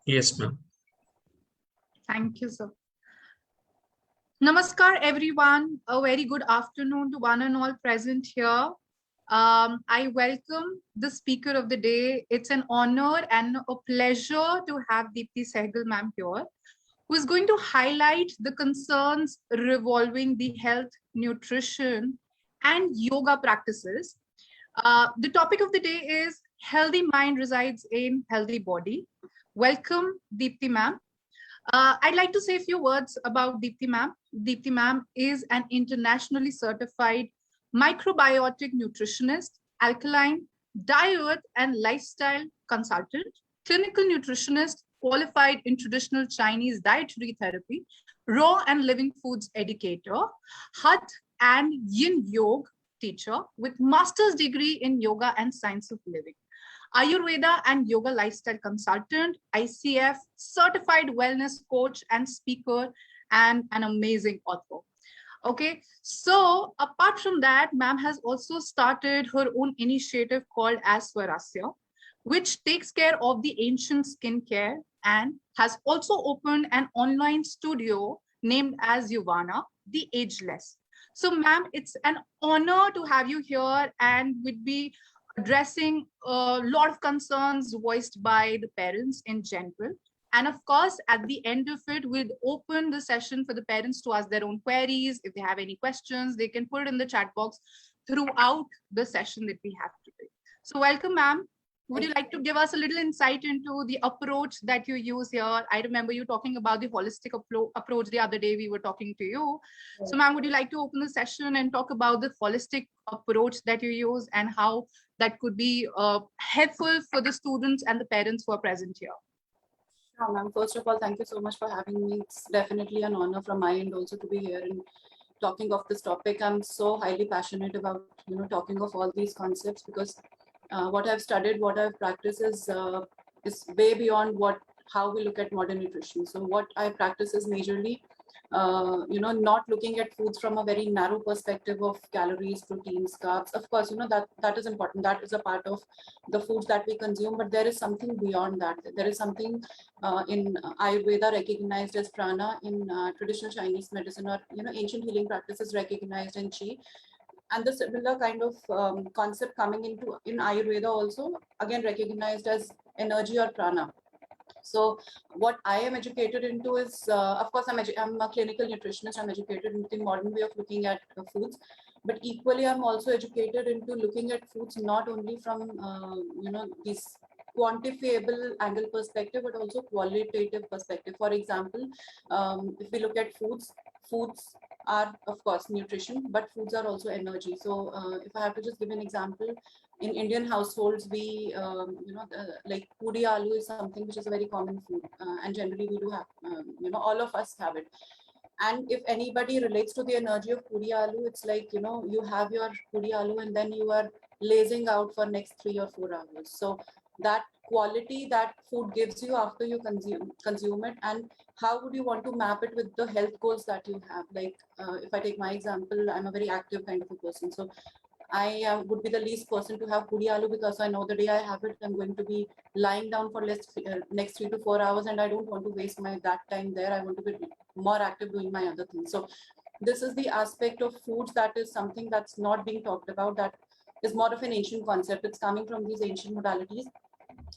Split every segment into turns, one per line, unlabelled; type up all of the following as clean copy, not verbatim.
Yes, ma'am.
Thank you, sir. Namaskar, everyone. A very good afternoon to one and all present here. I welcome the speaker of the day. It's an honor and a pleasure to have Deepti Sehgal ma'am here, who is going to highlight the concerns revolving the health, nutrition, and yoga practices. The topic of the day is healthy mind resides in healthy body. Welcome, Deepti ma'am. I'd like to say a few words about Deepti ma'am. Deepti ma'am is an internationally certified microbiotic nutritionist, alkaline diet and lifestyle consultant, clinical nutritionist, qualified in traditional Chinese dietary therapy, raw and living foods educator, Hat and Yin Yoga teacher with master's degree in yoga and science of living. Ayurveda and yoga lifestyle consultant, ICF certified wellness coach and speaker, and an amazing author. Okay, so apart from that, ma'am has also started her own initiative called as Swarasya, which takes care of the ancient skincare and has also opened an online studio named as Yuvana, the Ageless. So, ma'am, it's an honor to have you here and would be addressing a lot of concerns voiced by the parents in general. And of course, at the end of it, we'll open the session for the parents to ask their own queries. If they have any questions, they can put it in the chat box throughout the session that we have today. So welcome, ma'am. Would you like to give us a little insight into the approach that you use here? I remember you talking about the holistic approach the other day we were talking to you. So ma'am, would you like to open the session and talk about the holistic approach that you use and how that could be helpful for the students and the parents who are present here?
Sure, ma'am. First of all, thank you so much for having me. It's definitely an honor from my end also to be here and talking of this topic. I'm so highly passionate about, talking of all these concepts because what I've studied, what I've practiced is way beyond how we look at modern nutrition. So what I practice is majorly, not looking at foods from a very narrow perspective of calories, proteins, carbs. Of course, that is important. That is a part of the foods that we consume, but there is something beyond that. There is something in Ayurveda recognized as prana, in traditional Chinese medicine or ancient healing practices recognized in Qi, and the similar kind of concept coming into in Ayurveda also again recognized as energy or prana. So what I am educated into is, of course, I'm a clinical nutritionist. I'm educated into the modern way of looking at foods, but equally, I'm also educated into looking at foods not only from, this quantifiable angle perspective, but also qualitative perspective. For example, if we look at foods are, of course, nutrition, but foods are also energy. So if I have to just give an example, in Indian households, we, like puri aloo is something which is a very common food, and generally we do have, all of us have it. And if anybody relates to the energy of puri aloo, it's like, you have your puri aloo and then you are lazing out for next 3 or 4 hours. So that quality that food gives you after you consume it, and how would you want to map it with the health goals that you have? Like if I take my example, I'm a very active kind of a person. So I would be the least person to have puri aloo because I know the day I have it, I'm going to be lying down for next 3 to 4 hours, and I don't want to waste that time there. I want to be more active doing my other things. So this is the aspect of foods that is something that's not being talked about, that is more of an ancient concept. It's coming from these ancient modalities.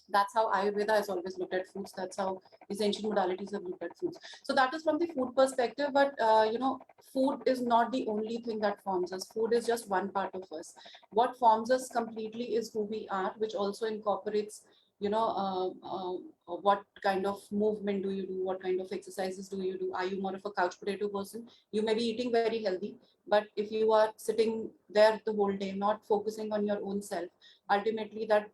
That's how Ayurveda has always looked at foods. That's how these ancient modalities have looked at foods. So that is from the food perspective, but food is not the only thing that forms us. Food is just one part of us. What forms us completely is who we are, which also incorporates, what kind of movement do you do? What kind of exercises do you do? Are you more of a couch potato person? You may be eating very healthy, but if you are sitting there the whole day, not focusing on your own self, ultimately that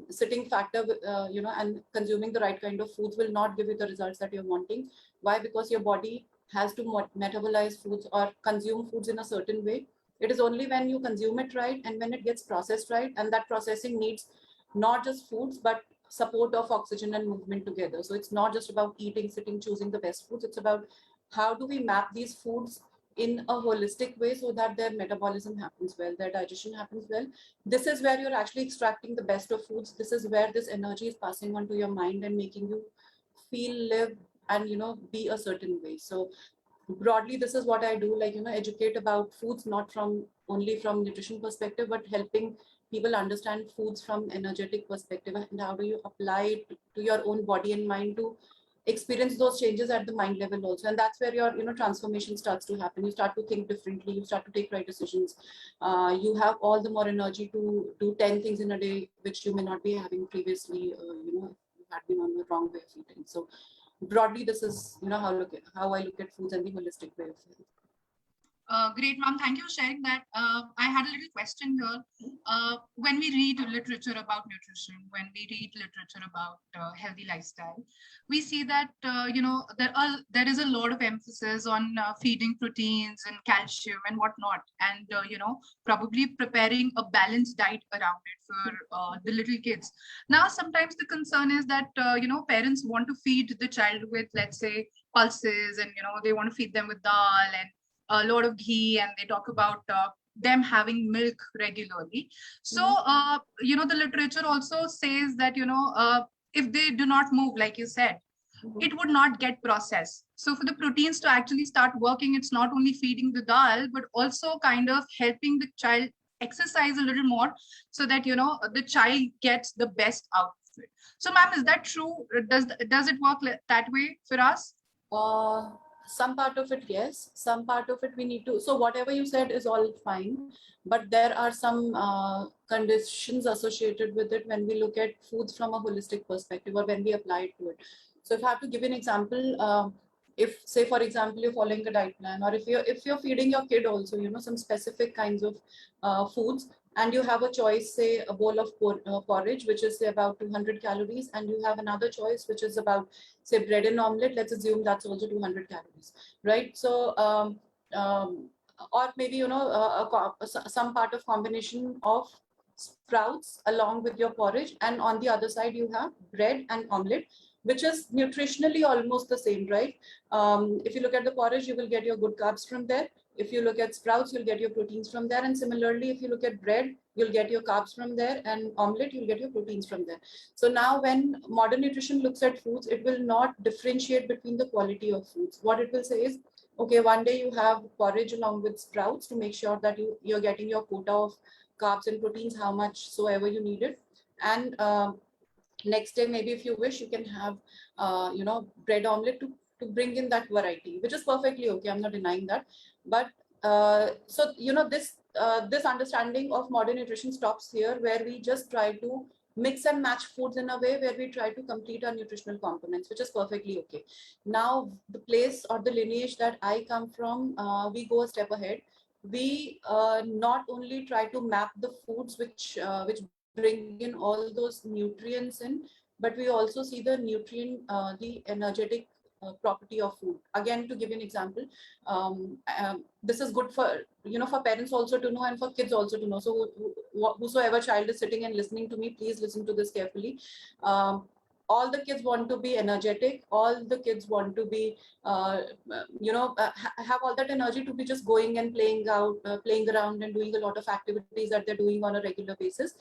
sitting factor, and consuming the right kind of foods will not give you the results that you're wanting. Why? Because your body has to metabolize foods or consume foods in a certain way. It is only when you consume it right and when it gets processed right, and that processing needs not just foods, but support of oxygen and movement together. So it's not just about eating, sitting, choosing the best foods. It's about how do we map these foods in a holistic way so that their metabolism happens well, their digestion happens well. This is where you're actually extracting the best of foods. This is where this energy is passing on to your mind and making you feel, live, and be a certain way. So broadly, this is what I do, like educate about foods, not from only from nutrition perspective, but helping people understand foods from energetic perspective, and how do you apply it to your own body and mind to experience those changes at the mind level also. And that's where your transformation starts to happen. You start to think differently, you start to take right decisions. You have all the more energy to do 10 things in a day which you may not be having previously, you had been on the wrong way of eating. So broadly, this is how I look at foods and the holistic way of health.
Great, ma'am. Thank you for sharing that. I had a little question here. When we read literature about nutrition, when we read literature about healthy lifestyle, we see that there is a lot of emphasis on feeding proteins and calcium and whatnot, and probably preparing a balanced diet around it for the little kids. Now, sometimes the concern is that parents want to feed the child with, let's say, pulses, and they want to feed them with dal and a lot of ghee, and they talk about them having milk regularly. So, the literature also says that, if they do not move, like you said, it would not get processed. So for the proteins to actually start working, it's not only feeding the dal, but also kind of helping the child exercise a little more so that, the child gets the best out of it. So, ma'am, is that true? Does it work that way for us?
Some part of it, yes. Some part of it we need to. So whatever you said is all fine, but there are some conditions associated with it when we look at foods from a holistic perspective, or when we apply it to it. So if I have to give an example, if, say, for example, you're following a diet plan, or if you're feeding your kid also, some specific kinds of foods, and you have a choice, say a bowl of porridge, which is say about 200 calories, and you have another choice which is about, say, bread and omelette. Let's assume that's also 200 calories, right? So or maybe some part of combination of sprouts along with your porridge, and on the other side you have bread and omelette, which is nutritionally almost the same, right? If you look at the porridge, you will get your good carbs from there. If you look at sprouts, you'll get your proteins from there. And similarly, if you look at bread, you'll get your carbs from there, and omelette, you'll get your proteins from there. So now when modern nutrition looks at foods, it will not differentiate between the quality of foods. What it will say is, okay, one day you have porridge along with sprouts to make sure that you're getting your quota of carbs and proteins, how much soever you need it. And next day, maybe if you wish, you can have bread omelette to bring in that variety, which is perfectly okay. I'm not denying that. But so this understanding of modern nutrition stops here, where we just try to mix and match foods in a way where we try to complete our nutritional components, which is perfectly okay. Now, the place or the lineage that I come from, we go a step ahead. We not only try to map the foods which bring in all those nutrients in, but we also see the nutrient, the energetic property of food. Again, to give you an example, this is good for for parents also to know, and for kids also to know. So whosoever child is sitting and listening to me, please listen to this carefully. All the kids want to be energetic. All the kids want to be, have all that energy to be just going and playing around and doing a lot of activities that they're doing on a regular basis.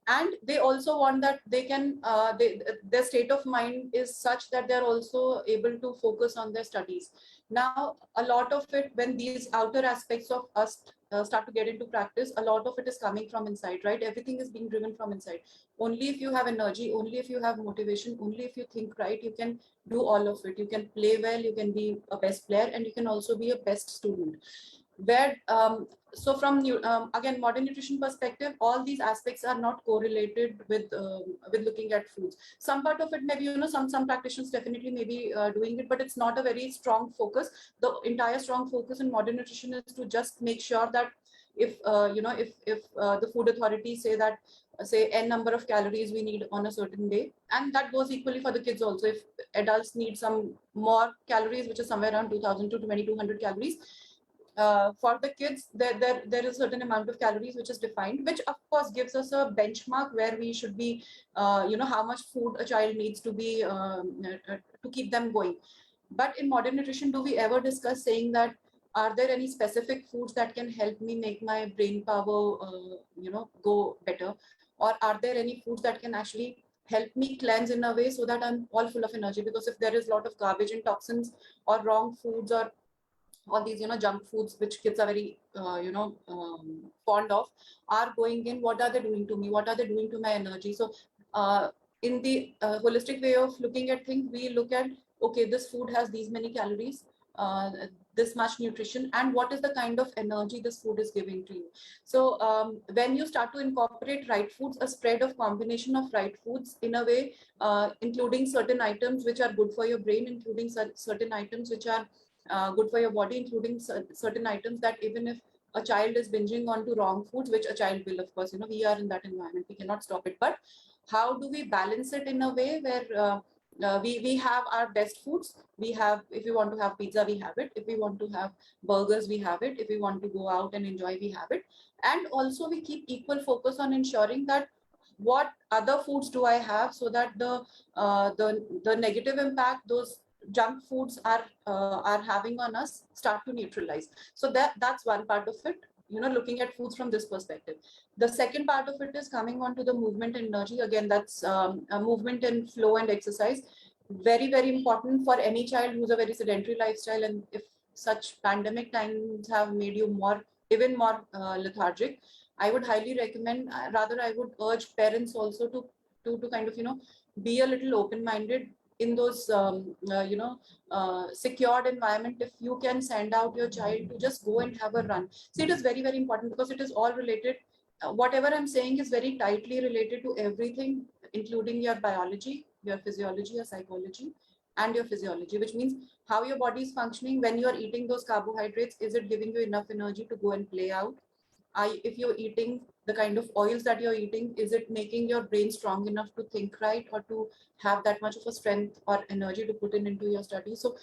And they also want that they can, their state of mind is such that they're also able to focus on their studies. Now, a lot of it, when these outer aspects of us start to get into practice, a lot of it is coming from inside, right? Everything is being driven from inside. Only if you have energy, only if you have motivation, only if you think right, you can do all of it. You can play well, you can be a best player, and you can also be a best student. Where so from again, modern nutrition perspective, all these aspects are not correlated with looking at foods. Some part of it, maybe some practitioners definitely may be doing it, but it's not a very strong focus. The entire strong focus in modern nutrition is to just make sure that if the food authorities say that, say, n number of calories we need on a certain day, and that goes equally for the kids also. If adults need some more calories, which is somewhere around 2000 to 2200 calories, for the kids, there is a certain amount of calories which is defined, which of course gives us a benchmark where we should be, how much food a child needs to be to keep them going. But in modern nutrition, do we ever discuss saying that, are there any specific foods that can help me make my brain power, go better? Or are there any foods that can actually help me cleanse in a way so that I'm all full of energy. Because if there is a lot of garbage and toxins or wrong foods or all these, junk foods which kids are very, fond of, are going in, what are they doing to me? What are they doing to my energy? So in the holistic way of looking at things, we look at, okay, this food has these many calories, this much nutrition, and what is the kind of energy this food is giving to you. So when you start to incorporate right foods, a spread of combination of right foods in a way, including certain items which are good for your brain, including certain items which are good for your body, including certain items that even if a child is binging onto wrong foods, which a child will, of course, we are in that environment, we cannot stop it. But how do we balance it in a way where we have our best foods? We have, if we want to have pizza, we have it. If we want to have burgers, we have it. If we want to go out and enjoy, we have it. And also we keep equal focus on ensuring that what other foods do I have, so that the negative impact those junk foods are having on us start to neutralize. So that's one part of it, looking at foods from this perspective. The second part of it is coming on to the movement and energy. Again, that's a movement and flow and exercise. Very, very important for any child who's a very sedentary lifestyle. And if such pandemic times have made you even more lethargic, I would highly recommend, rather I would urge parents also to kind of, be a little open-minded in those secured environment. If you can send out your child to just go and have a run. See, it is very, very important, because it is all related. Whatever I'm saying is very tightly related to everything, including your biology, your physiology, your psychology, and your physiology, which means how your body is functioning when you're eating those carbohydrates. Is it giving you enough energy to go and play out? If you're eating the kind of oils that you're eating, is it making your brain strong enough to think right, or to have that much of a strength or energy to put into your studies? So,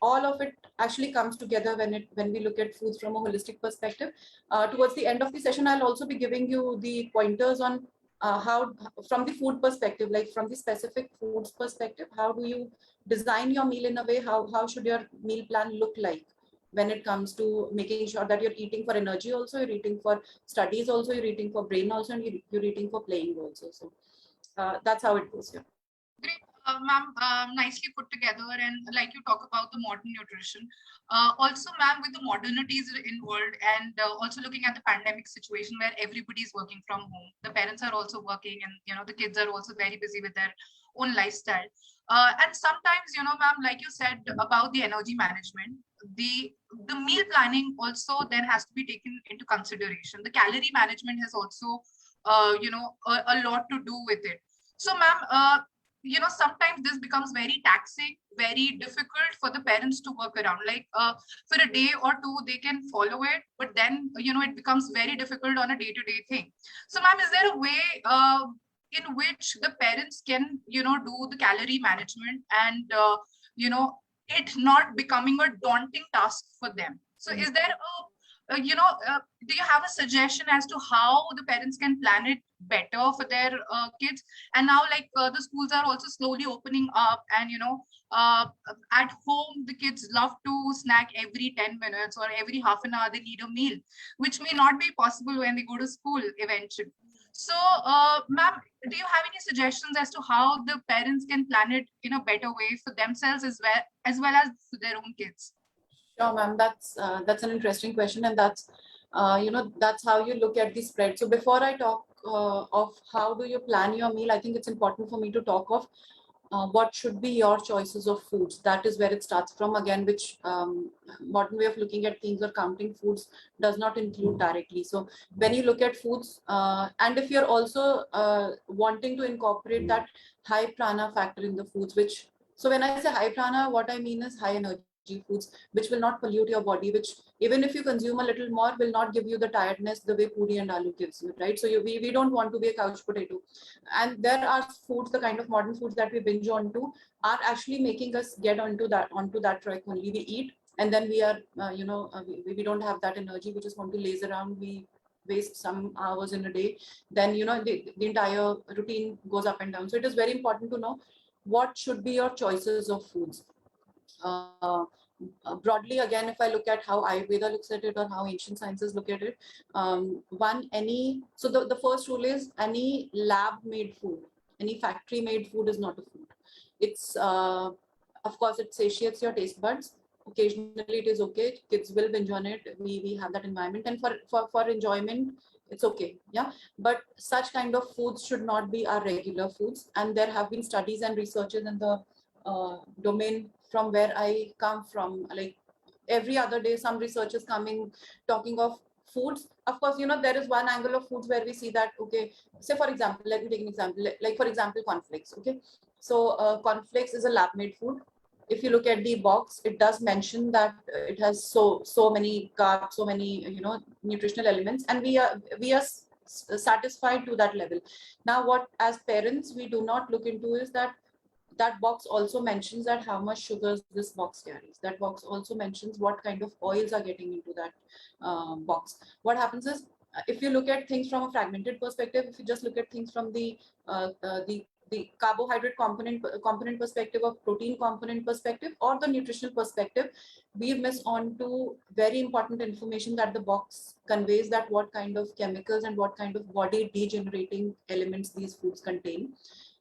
all of it actually comes together when we look at foods from a holistic perspective. Towards the end of the session, I'll also be giving you the pointers on how, from the food perspective, like from the specific foods perspective, how do you design your meal in a way? How should your meal plan look like when it comes to making sure that you're eating for energy also, you're eating for studies also, you're eating for brain also, and you're eating for playing also. So that's how it goes here.
Great, ma'am, nicely put together. And like you talk about the modern nutrition, also, ma'am, with the modernities involved, and also looking at the pandemic situation where everybody is working from home, the parents are also working, and the kids are also very busy with their own lifestyle. And sometimes, ma'am, like you said about the energy management, the meal planning also then has to be taken into consideration. The calorie management has also, a lot to do with it. So, ma'am, sometimes this becomes very taxing, very difficult for the parents to work around. Like for a day or two, they can follow it, but then, it becomes very difficult on a day-to-day thing. So, ma'am, is there a way in which the parents can, do the calorie management and, it not becoming a daunting task for them? So is there do you have a suggestion as to how the parents can plan it better for their kids? And now, like the schools are also slowly opening up, and at home the kids love to snack every 10 minutes or every half an hour. They need a meal, which may not be possible when they go to school eventually. So, ma'am, do you have any suggestions as to how the parents can plan it in a better way for themselves as well as for their own kids?
Sure, ma'am. That's an interesting question, and that's that's how you look at the spread. So before I talk of how do you plan your meal, I think it's important for me to talk of what should be your choices of foods. That is where it starts from again, which modern way of looking at things or counting foods does not include directly. So when you look at foods, and if you're also wanting to incorporate that high prana factor in the foods, so when I say high prana, what I mean is high energy foods, which will not pollute your body, which even if you consume a little more, will not give you the tiredness the way puri and aloo gives you, right? So we don't want to be a couch potato. And there are foods, the kind of modern foods that we binge onto, are actually making us get onto that track only. We eat, and then we are, we don't have that energy. We just want to laze around. We waste some hours in a day. Then, the entire routine goes up and down. So it is very important to know what should be your choices of foods. Broadly, again, if I look at how Ayurveda looks at it or how ancient sciences look at it, so the first rule is any lab made food any factory made food is not a food. It's of course it satiates your taste buds. Occasionally it is okay, kids will binge on it, we have that environment, and for enjoyment it's okay, yeah. But such kind of foods should not be our regular foods, and there have been studies and researches in the domain from where I come from. Like every other day some research is coming talking of foods. Of course, there is one angle of foods where we see that, okay, say for example, let me take an example, like for example cornflakes. Okay, so cornflakes is a lab made food. If you look at the box, it does mention that it has so many carbs, so many nutritional elements, and we are satisfied to that level. Now what as parents we do not look into is that that box also mentions that how much sugars this box carries. That box also mentions what kind of oils are getting into that box. What happens is, if you look at things from a fragmented perspective, if you just look at things from the carbohydrate component perspective, or protein component perspective, or the nutritional perspective, we miss on to very important information that the box conveys, that what kind of chemicals and what kind of body degenerating elements these foods contain.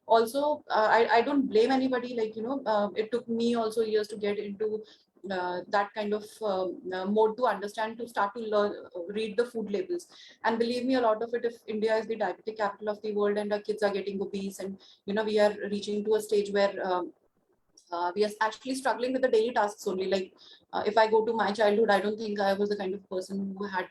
Also, I don't blame anybody. Like, it took me also years to get into that kind of mode to understand, to start to learn, read the food labels. And believe me, a lot of it, if India is the diabetic capital of the world and our kids are getting obese, and we are reaching to a stage where we are actually struggling with the daily tasks only. Like if I go to my childhood, I don't think I was the kind of person who had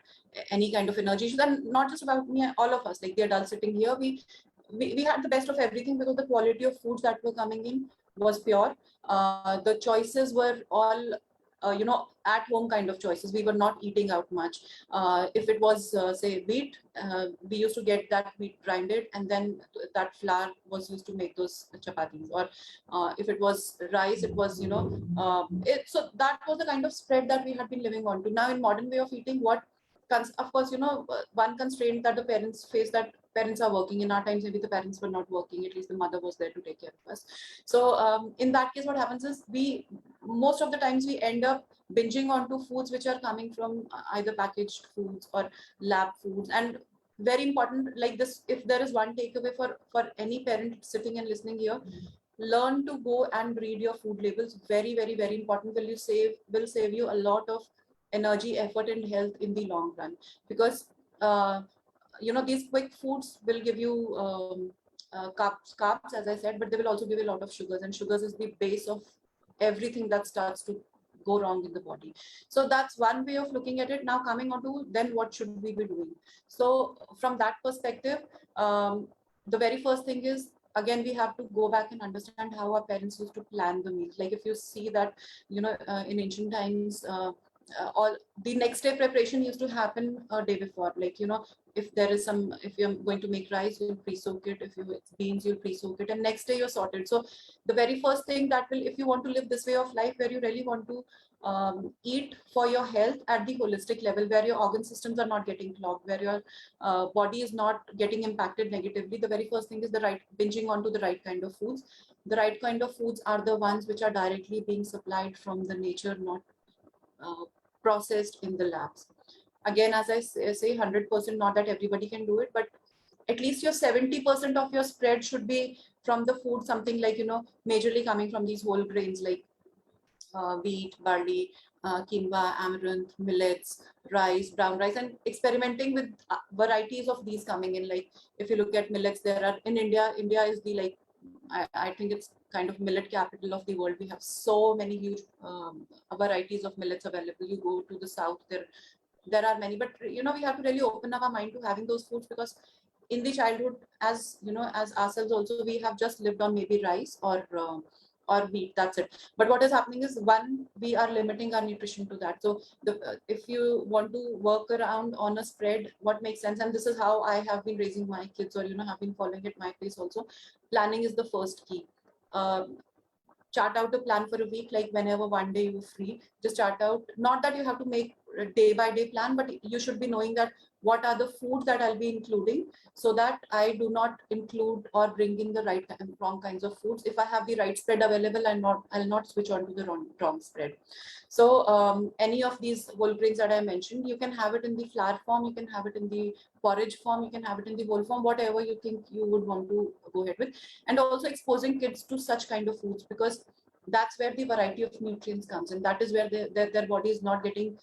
any kind of energy issues. And not just about me, all of us, like the adults sitting here, we had the best of everything, because the quality of foods that were coming in was pure. The choices were all at home kind of choices. We were not eating out much. If it was say wheat, we used to get that wheat grinded, and then that flour was used to make those chapatis. Or if it was rice, it was so that was the kind of spread that we had been living on to. Now in modern way of eating, what of course, one constraint that the parents face, that parents are working. In our times, maybe the parents were not working, at least the mother was there to take care of us. So in that case, what happens is, most of the times we end up binging onto foods which are coming from either packaged foods or lab foods. And very important, like this, if there is one takeaway for any parent sitting and listening here, learn to go and read your food labels. Very, very, very important. Will save you a lot of energy, effort, and health in the long run. Because these quick foods will give you carbs, as I said, but they will also give you a lot of sugars, and sugars is the base of everything that starts to go wrong in the body. So that's one way of looking at it. Now coming on to then what should we be doing? So from that perspective, the very first thing is, again, we have to go back and understand how our parents used to plan the meals. Like if you see that, in ancient times, all the next day preparation used to happen a day before. Like, if you're going to make rice, you'll pre-soak it. If it's beans, you'll pre-soak it, and next day you're sorted. So the very first thing that will, if you want to live this way of life, where you really want to eat for your health at the holistic level, where your organ systems are not getting clogged, where your body is not getting impacted negatively, the very first thing is binging onto the right kind of foods. The right kind of foods are the ones which are directly being supplied from the nature, not processed in the labs. Again, as I say, 100%, not that everybody can do it, but at least your 70% of your spread should be from the food, something like, majorly coming from these whole grains, like wheat, barley, quinoa, amaranth, millets, rice, brown rice, and experimenting with varieties of these coming in. Like if you look at millets, there are in India is the I think it's kind of millet capital of the world. We have so many huge varieties of millets available. You go to the south, there are many, but we have to really open up our mind to having those foods, because in the childhood, as as ourselves also, we have just lived on maybe rice or wheat. That's it. But what is happening is, one, we are limiting our nutrition to that. So if you want to work around on a spread, what makes sense, and this is how I have been raising my kids, or have been following at my place also. Planning is the first key. Chart out a plan for a week, like whenever one day you're free, just chart out. Not that you have to make day by day plan, but you should be knowing that what are the foods that I'll be including, so that I do not include or bring in the right and wrong kinds of foods. If I have the right spread available, I'll not switch on to the wrong spread. So any of these whole grains that I mentioned, you can have it in the flour form, you can have it in the porridge form, you can have it in the whole form, whatever you think you would want to go ahead with. And also exposing kids to such kind of foods, because that's where the variety of nutrients comes in. That is where their body is not getting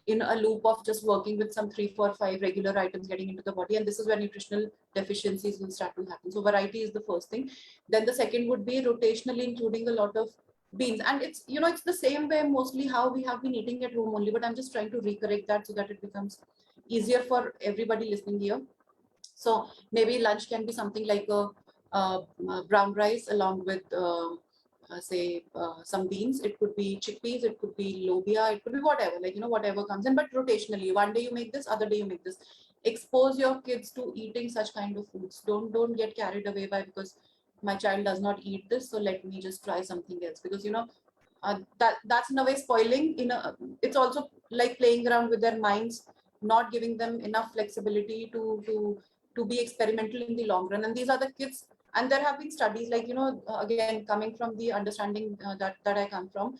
in a loop of just working with some 3, 4, 5 regular items getting into the body. And this is where nutritional deficiencies will start to happen. So variety is the first thing. Then the second would be rotationally including a lot of beans. And it's, it's the same way mostly how we have been eating at home only, but I'm just trying to recorrect that so that it becomes easier for everybody listening here. So maybe lunch can be something like a brown rice along with say some beans. It could be chickpeas, it could be lobia, it could be whatever, like whatever comes in, but rotationally. One day you make this, other day you make this. Expose your kids to eating such kind of foods. Don't get carried away by, because my child does not eat this, so let me just try something else, because that's in a way spoiling. It's also like playing around with their minds, not giving them enough flexibility to be experimental in the long run. And these are the kids. And there have been studies, like again, coming from the understanding that I come from,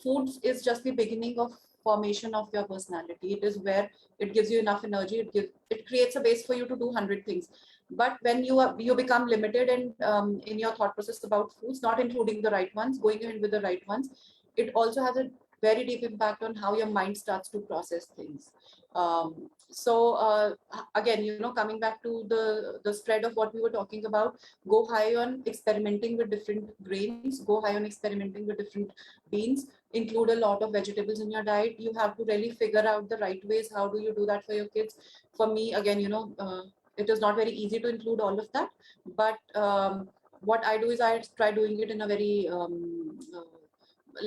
foods is just the beginning of formation of your personality. It is where it gives you enough energy. It creates a base for you to do 100 things. But when you become limited and in your thought process about foods, not including the right ones, going ahead with the right ones, it also has a very deep impact on how your mind starts to process things. So again, coming back to the spread of what we were talking about, go high on experimenting with different grains, go high on experimenting with different beans, include a lot of vegetables in your diet. You have to really figure out the right ways. How do you do that for your kids? For me, again, it is not very easy to include all of that, but what I do is I try doing it in a very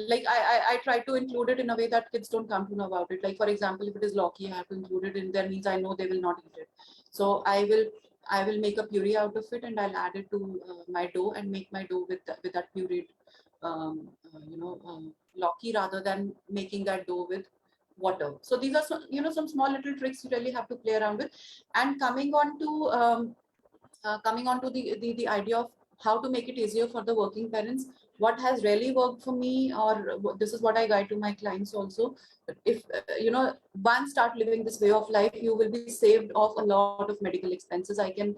like I try to include it in a way that kids don't come to know about it. Like, for example, if it is lauki, I have to include it in there, means I know they will not eat it. So I will make a puree out of it, and I'll add it to my dough and make my dough with that pureed lauki, rather than making that dough with water. So these are some small little tricks you really have to play around with. And coming on to the idea of how to make it easier for the working parents, what has really worked for me, or this is what I guide to my clients also. If once start living this way of life, you will be saved off a lot of medical expenses. I can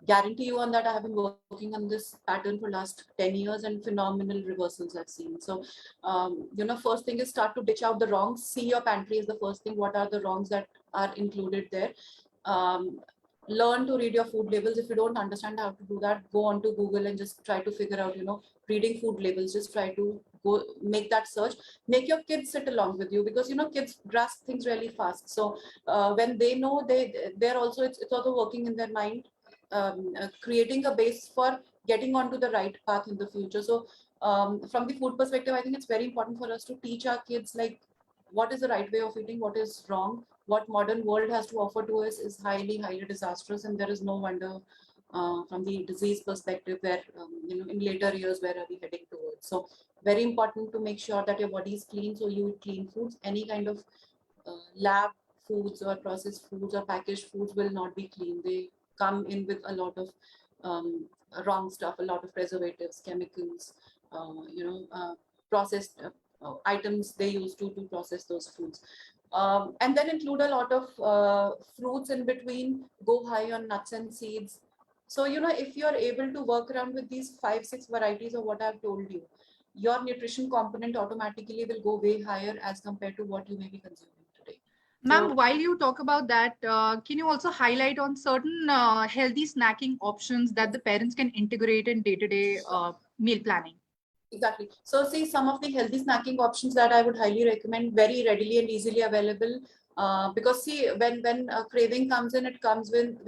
guarantee you on that. I have been working on this pattern for last 10 years, and phenomenal reversals I've seen. So first thing is start to ditch out the wrongs. See your pantry is the first thing. What are the wrongs that are included there? Learn to read your food labels. If you don't understand how to do that, go on to Google and just try to figure out, reading food labels. Just try to go make that search. Make your kids sit along with you, because kids grasp things really fast. So when they know, they're also, it's also working in their mind, creating a base for getting onto the right path in the future. So from the food perspective, I think it's very important for us to teach our kids, like, what is the right way of eating, what is wrong. What modern world has to offer to us is highly, highly disastrous, and there is no wonder from the disease perspective where, in later years, where are we heading towards? So very important to make sure that your body is clean, so you eat clean foods. Any kind of lab foods or processed foods or packaged foods will not be clean. They come in with a lot of wrong stuff, a lot of preservatives, chemicals, processed items they use to process those foods. And then include a lot of fruits in between, go high on nuts and seeds. So, if you're able to work around with these 5, 6 varieties of what I've told you, your nutrition component automatically will go way higher as compared to what you may be consuming today.
Ma'am, while you talk about that, can you also highlight on certain healthy snacking options that the parents can integrate in day-to-day meal planning?
Exactly. So see, some of the healthy snacking options that I would highly recommend, very readily and easily available. Because see, when craving comes in, it comes with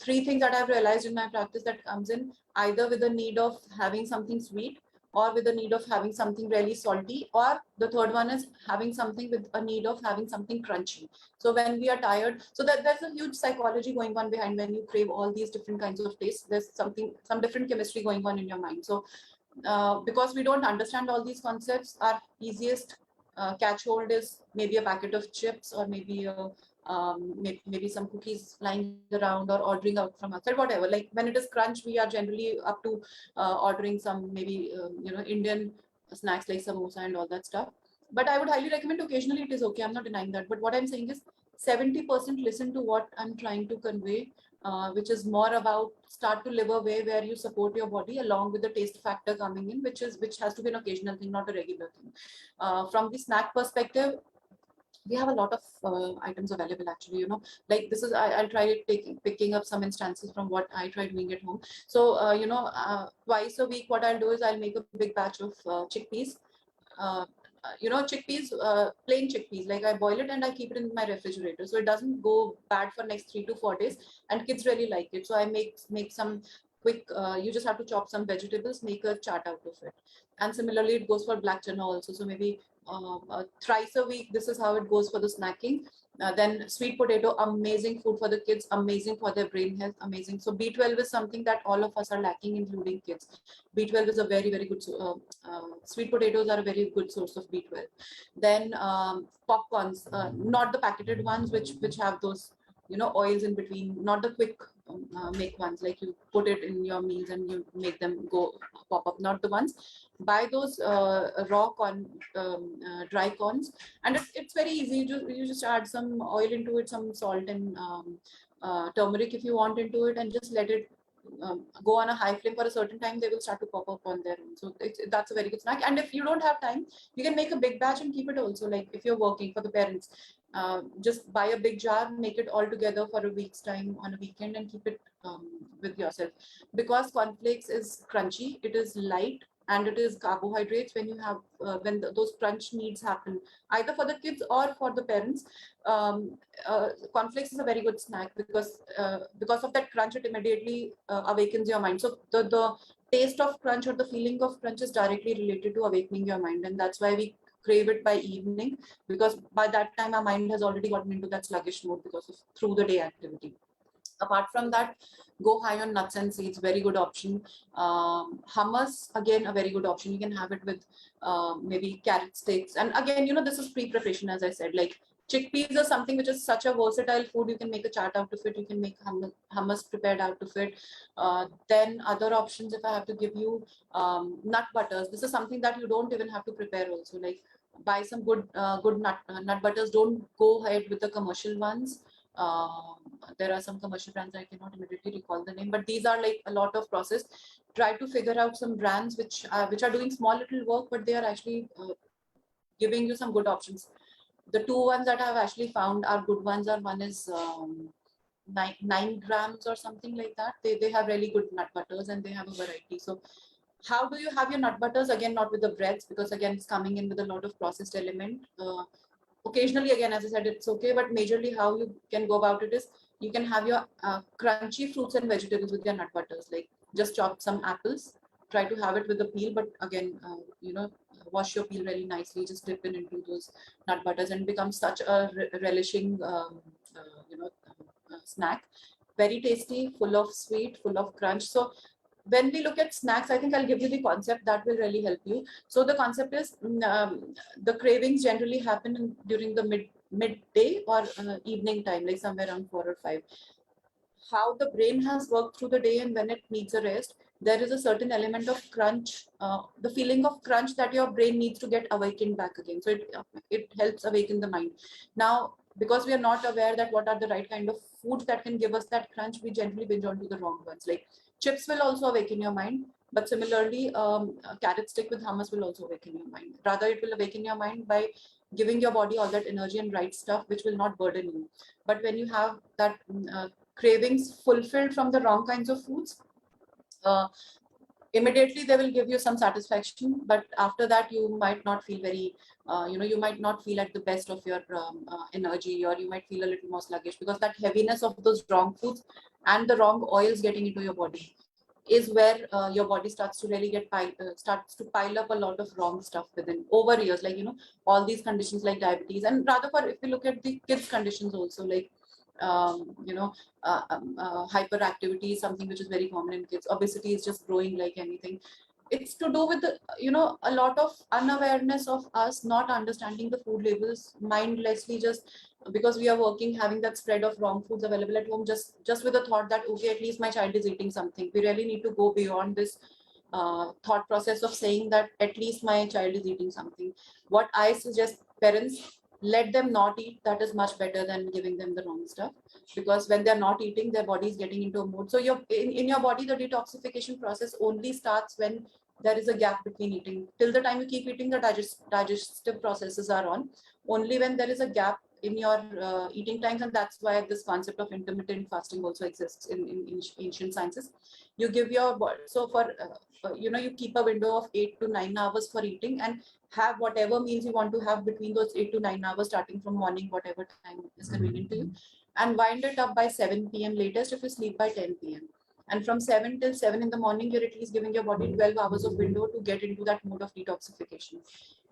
3 things that I've realized in my practice, that comes in either with the need of having something sweet, or with the need of having something really salty, or the third one is having something with a need of having something crunchy. So when we are tired, so there's a huge psychology going on behind when you crave all these different kinds of tastes. There's some different chemistry going on in your mind. So because we don't understand all these concepts, our easiest catch hold is maybe a packet of chips or maybe maybe some cookies lying around or ordering out from outside, whatever. Like when it is crunch, we are generally up to ordering some maybe Indian snacks like samosa and all that stuff. But I would highly recommend occasionally it is okay. I'm not denying that. But what I'm saying is 70% listen to what I'm trying to convey, which is more about start to live a way where you support your body along with the taste factor coming in, which has to be an occasional thing, not a regular thing. From the snack perspective, we have a lot of items available actually, like this is I'll try picking up some instances from what I try doing at home. So twice a week what I'll do is I'll make a big batch of chickpeas. uh, chickpeas, plain chickpeas, like I boil it and I keep it in my refrigerator so it doesn't go bad for next 3 to 4 days, and kids really like it. So I make some quick, you just have to chop some vegetables, make a chaat out of it. And similarly it goes for black chana also. So maybe thrice a week, this is how it goes for the snacking. Then sweet potato, amazing food for the kids, amazing for their brain health, amazing. So B12 is something that all of us are lacking, including kids. B12 is a very, very good, sweet potatoes are a very good source of B12. Then popcorns, not the packeted ones, which have those, oils in between, not the quick make ones, like you put it in your meals and you make them go pop up, not the ones. Buy those raw corn, dry corns, and it's very easy. You just add some oil into it, some salt and turmeric if you want into it, and just let it go on a high flame for a certain time. They will start to pop up on their own. So that's a very good snack. And if you don't have time, you can make a big batch and keep it also. Like if you're working, for the parents, just buy a big jar, make it all together for a week's time on a weekend, and keep it with yourself. Because cornflakes is crunchy, it is light, and it is carbohydrates. When you have those crunch needs happen either for the kids or for the parents, cornflakes is a very good snack because of that crunch, it immediately awakens your mind. So the taste of crunch or the feeling of crunch is directly related to awakening your mind, and that's why we crave it by evening, because by that time our mind has already gotten into that sluggish mode because of through the day activity. Apart from that, go high on nuts and seeds, very good option. Hummus, again, a very good option. You can have it with maybe carrot sticks. And again, this is pre-preparation, as I said, like chickpeas are something which is such a versatile food. You can make a chaat out of it. You can make hummus prepared out of it. Then other options, if I have to give you, nut butters. This is something that you don't even have to prepare also. Like buy some good nut butters. Don't go ahead with the commercial ones. There are some commercial brands, I cannot immediately recall the name, but these are like a lot of process. Try to figure out some brands which are doing small little work, but they are actually giving you some good options. The two ones that I have actually found are good ones are, one is 9 grams or something like that. They have really good nut butters and they have a variety. So how do you have your nut butters? Again, not with the breads, because again, it's coming in with a lot of processed element. Occasionally, again, as I said, it's okay, but majorly how you can go about it is you can have your crunchy fruits and vegetables with your nut butters. Like just chop some apples, try to have it with the peel, but again, wash your peel really nicely, just dip in into those nut butters, and become such a relishing snack. Very tasty, full of sweet, full of crunch. So when we look at snacks, I think I'll give you the concept that will really help you. So the concept is the cravings generally happen during the midday or evening time, like somewhere around 4 or 5. How the brain has worked through the day and when it needs a rest, there is a certain element of crunch, the feeling of crunch that your brain needs to get awakened back again. So it helps awaken the mind. Now, because we are not aware that what are the right kind of foods that can give us that crunch, we generally binge onto the wrong ones. Like chips will also awaken your mind, but similarly, a carrot stick with hummus will also awaken your mind. Rather, it will awaken your mind by giving your body all that energy and right stuff, which will not burden you. But when you have that cravings fulfilled from the wrong kinds of foods, immediately they will give you some satisfaction, but after that you might not feel very you might not feel at the best of your energy, or you might feel a little more sluggish, because that heaviness of those wrong foods and the wrong oils getting into your body is where your body starts to really starts to pile up a lot of wrong stuff within over years, like all these conditions like diabetes. And rather, for if we look at the kids conditions also, like hyperactivity is something which is very common in kids. Obesity is just growing like anything. it's to do with the, a lot of unawareness of us not understanding the food labels, mindlessly, just because we are working, having that spread of wrong foods available at home, just with the thought that, okay, at least my child is eating something. We really need to go beyond this thought process of saying that at least my child is eating something. What I suggest parents, let them not eat. That is much better than giving them the wrong stuff, because when they're not eating, their body is getting into a mood. So in your body, the detoxification process only starts when there is a gap between eating. Till the time you keep eating, the digestive processes are on. Only when there is a gap in your eating times, and that's why this concept of intermittent fasting also exists in ancient sciences. You give your body, so you keep a window of 8 to 9 hours for eating, and have whatever meals you want to have between those 8 to 9 hours, starting from morning, whatever time is convenient to you, and wind it up by 7 p.m. latest if you sleep by 10 p.m. And from 7 till 7 in the morning, you're at least giving your body 12 hours of window to get into that mode of detoxification.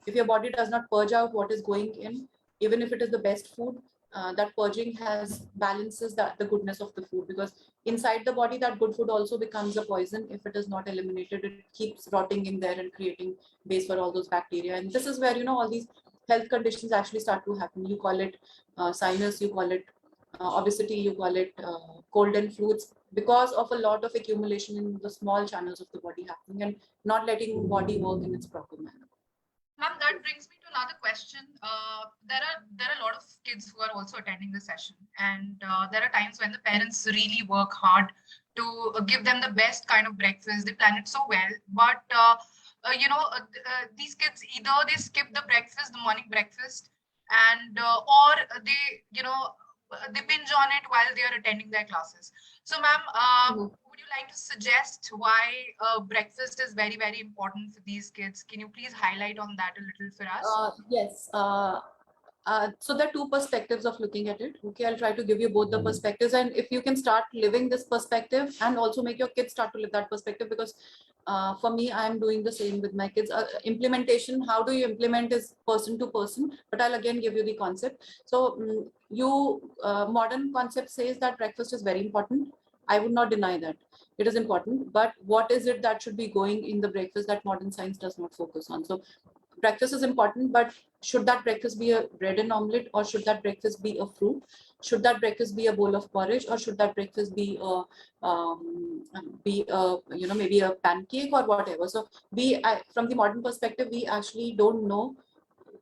If your body does not purge out what is going in, even if it is the best food, that purging has balances the goodness of the food, because inside the body, that good food also becomes a poison. If it is not eliminated, it keeps rotting in there and creating base for all those bacteria. And this is where, all these health conditions actually start to happen. You call it sinus, you call it obesity, you call it cold and flus, because of a lot of accumulation in the small channels of the body happening and not letting body work in its proper manner.
Ma'am, that brings me to another question. There are a lot of kids who are also attending the session, and there are times when the parents really work hard to give them the best kind of breakfast. They plan it so well, but these kids, either they skip the breakfast, the morning breakfast, and or they they binge on it while they are attending their classes. So, ma'am, would you like to suggest why breakfast is very, very important for these kids? Can you please highlight on that a little for us?
Yes. So there are two perspectives of looking at it. Okay, I'll try to give you both the perspectives, and if you can start living this perspective and also make your kids start to live that perspective, because for me, I'm doing the same with my kids. Implementation, how do you implement is person to person, but I'll again give you the concept. So modern concept says that breakfast is very important. I would not deny that it is important, but what is it that should be going in the breakfast that modern science does not focus on? So breakfast is important, but should that breakfast be a bread and omelette, or should that breakfast be a fruit? Should that breakfast be a bowl of porridge, or should that breakfast be maybe a pancake or whatever? So from the modern perspective, we actually don't know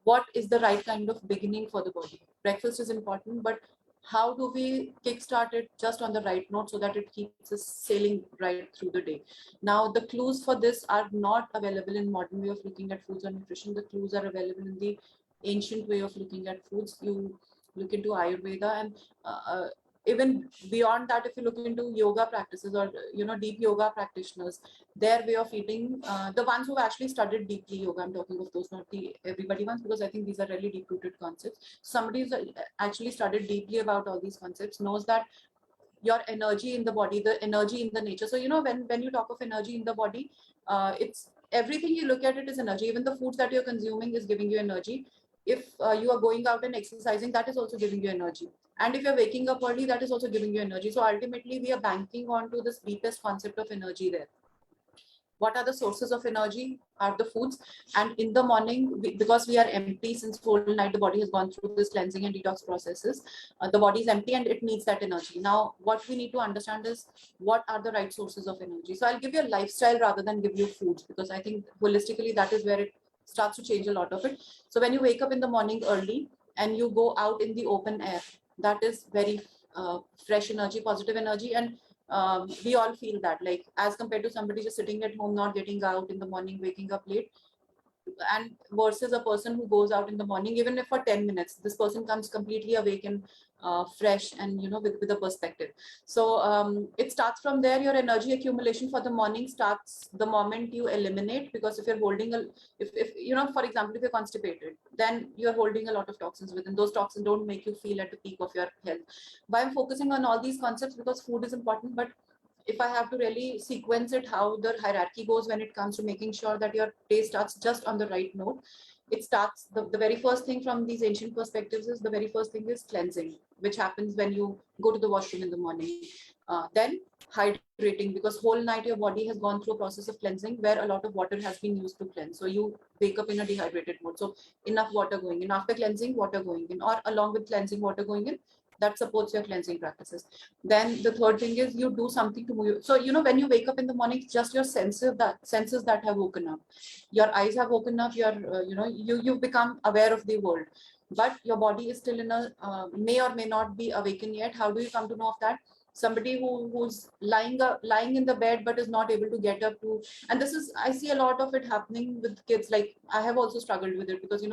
what is the right kind of beginning for the body. Breakfast is important, but how do we kickstart it just on the right note so that it keeps us sailing right through the day? Now, the clues for this are not available in modern way of looking at foods or nutrition. The clues are available in the ancient way of looking at foods. You look into Ayurveda, and even beyond that, if you look into yoga practices or deep yoga practitioners, their way of eating, the ones who actually studied deeply yoga, I'm talking of those, not the everybody ones, because I think these are really deep rooted concepts. Somebody who's actually studied deeply about all these concepts knows that your energy in the body, the energy in the nature. So when you talk of energy in the body, it's everything you look at it is energy. Even the foods that you're consuming is giving you energy. If you are going out and exercising, that is also giving you energy. And if you're waking up early, that is also giving you energy. So ultimately, we are banking on to this deepest concept of energy there. What are the sources of energy? Are the foods. And in the morning, because we are empty since whole night, the body has gone through this cleansing and detox processes. The body is empty and it needs that energy. Now, what we need to understand is what are the right sources of energy. So I'll give you a lifestyle rather than give you foods, because I think holistically that is where it starts to change a lot of it. So when you wake up in the morning early and you go out in the open air, that is very fresh energy, positive energy. And we all feel that, like, as compared to somebody just sitting at home, not getting out in the morning, waking up late, and versus a person who goes out in the morning, even if for 10 minutes, this person comes completely awake and fresh and with a perspective. So it starts from there. Your energy accumulation for the morning starts the moment you eliminate, because if you're holding if for example, if you're constipated, then you're holding a lot of toxins within. Those toxins don't make you feel at the peak of your health. But I'm focusing on all these concepts because food is important, but if I have to really sequence it, how the hierarchy goes when it comes to making sure that your day starts just on the right note, it starts, the very first thing from these ancient perspectives is, the very first thing is cleansing, which happens when you go to the washroom in the morning. Then hydrating, because whole night your body has gone through a process of cleansing where a lot of water has been used to cleanse. So you wake up in a dehydrated mode. So enough water going in. After cleansing, water going in, or along with cleansing, water going in. That supports your cleansing practices. Then the third thing is you do something to move. So when you wake up in the morning, it's just your senses that have woken up. Your eyes have woken up. Your you've become aware of the world, but your body is still in a may or may not be awakened yet. How do you come to know of that? Somebody who's lying in the bed but is not able to get up to, and this is, I see a lot of it happening with kids. Like I have also struggled with it, because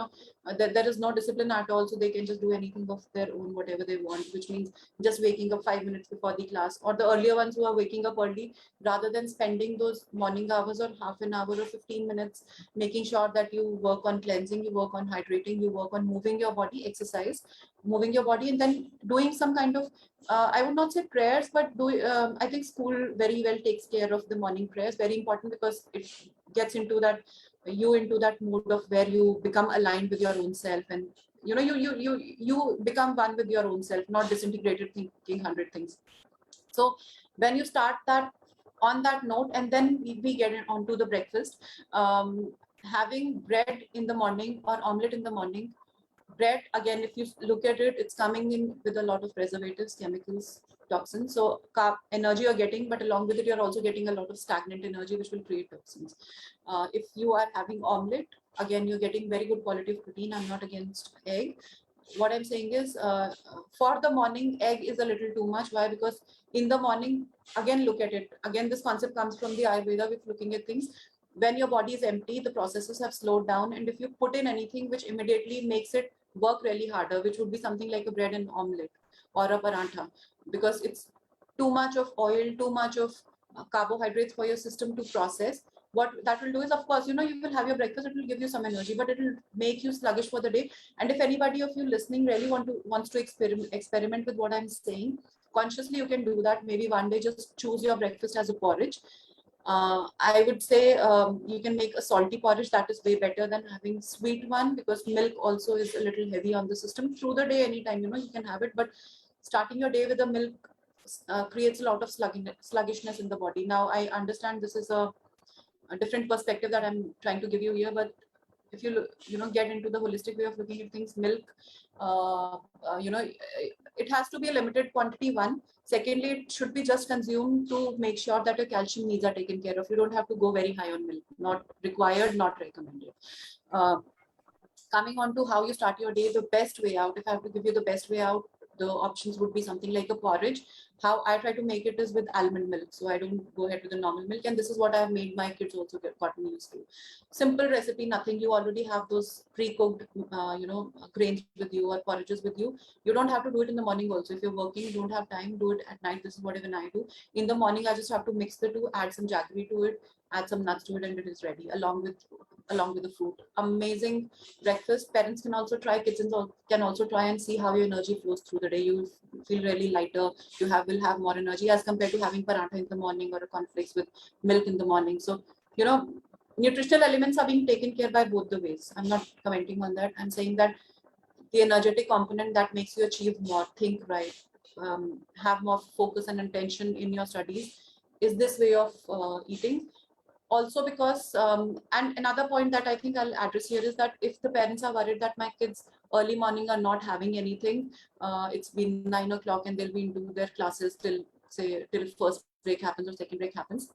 there is no discipline at all, so they can just do anything of their own, whatever they want, which means just waking up 5 minutes before the class, or the earlier ones who are waking up early, rather than spending those morning hours or half an hour or 15 minutes making sure that you work on cleansing, you work on hydrating, you work on moving your body, exercise, moving your body, and then doing some kind of I would not say prayers, but I think school very well takes care of the morning prayers. Very important, because it gets into that mode of where you become aligned with your own self, and you become one with your own self, not disintegrated thinking 100 things. So when you start that on that note, and then we get onto the breakfast, having bread in the morning or omelette in the morning. Bread, again, if you look at it, it's coming in with a lot of preservatives, chemicals, toxins. So carb energy you're getting, but along with it, you're also getting a lot of stagnant energy, which will create toxins. If you are having omelette, again, you're getting very good quality of protein. I'm not against egg. What I'm saying is, for the morning, egg is a little too much. Why? Because in the morning, again, look at it. Again, this concept comes from the Ayurveda with looking at things. When your body is empty, the processes have slowed down. And if you put in anything which immediately makes it work really harder, which would be something like a bread and omelette or a parantha, because it's too much of oil, too much of carbohydrates for your system to process. What that will do is, of course, you will have your breakfast, it will give you some energy, but it will make you sluggish for the day. And if anybody of you listening really wants to experiment with what I'm saying, consciously you can do that. Maybe one day just choose your breakfast as a porridge. I would say you can make a salty porridge. That is way better than having sweet one, because milk also is a little heavy on the system. Through the day, anytime, you can have it, but starting your day with the milk creates a lot of sluggishness in the body. Now, I understand this is a different perspective that I'm trying to give you here, but if you get into the holistic way of looking at things, milk, it has to be a limited quantity. One, secondly, it should be just consumed to make sure that your calcium needs are taken care of. You don't have to go very high on milk. Not required, not recommended. Coming on to how you start your day, the best way out, if I have to give you the best way out, the options would be something like a porridge. How I try to make it is with almond milk. So I don't go ahead with the normal milk. And this is what I have made my kids also gotten used to. Simple recipe, nothing. You already have those pre-cooked, grains with you or porridges with you. You don't have to do it in the morning also. If you're working, you don't have time, do it at night. This is what even I do. In the morning, I just have to mix the two, add some jaggery to it, add some nuts to it, and it is ready along with the fruit. Amazing breakfast. Parents can also try, kids can also try and see how your energy flows through the day. You feel really lighter. You will have more energy as compared to having paratha in the morning or a cornflakes with milk in the morning. So, nutritional elements are being taken care by both the ways. I'm not commenting on that. I'm saying that the energetic component that makes you achieve more, think right, have more focus and intention in your studies is this way of eating. Also because, and another point that I think I'll address here is that if the parents are worried that my kids early morning are not having anything, it's been 9 o'clock and they'll be into their classes till first break happens or second break happens.